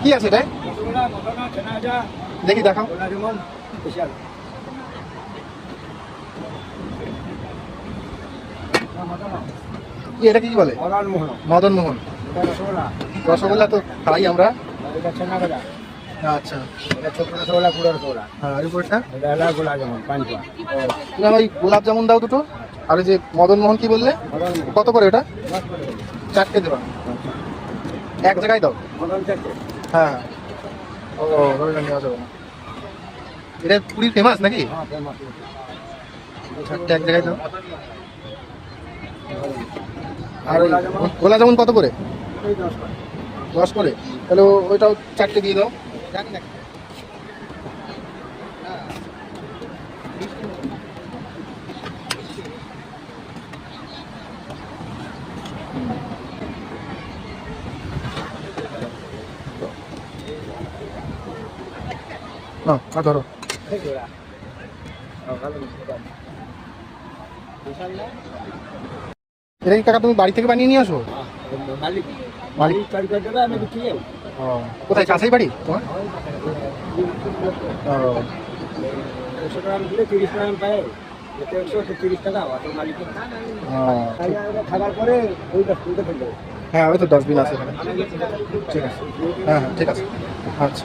কি আছে এটা? দেখি দেখাও। এটা কি বলে? মদন মোহন। রসগোল্লা তো খাই আমরা। আচ্ছা, ওই গোলাপ জামুন দাও দুটো। আর ওই যে মদন মোহন কি বললে, কত করে ওটা? 4টে দেবা, এক জায়গায় দাও। হ্যাঁ, ও নেওয়া যাবে না। এটা পুরীর ফেমাস নাকি? 4টে এক জায়গায় দাও। আর গোলাপ জামুন কত করে? 10 করে। তাহলে ওইটাও 4টে দিয়ে দাও। ধরো, এটা কি কাকা তুমি বাড়ি থেকে বানিয়ে নিয়ে আসো? কোথায়, কাছেই বাড়ি তোমার? হ্যাঁ, ওই তো ডাস্টবিন আছে এখানে। ঠিক আছে, হ্যাঁ হ্যাঁ ঠিক আছে। আচ্ছা।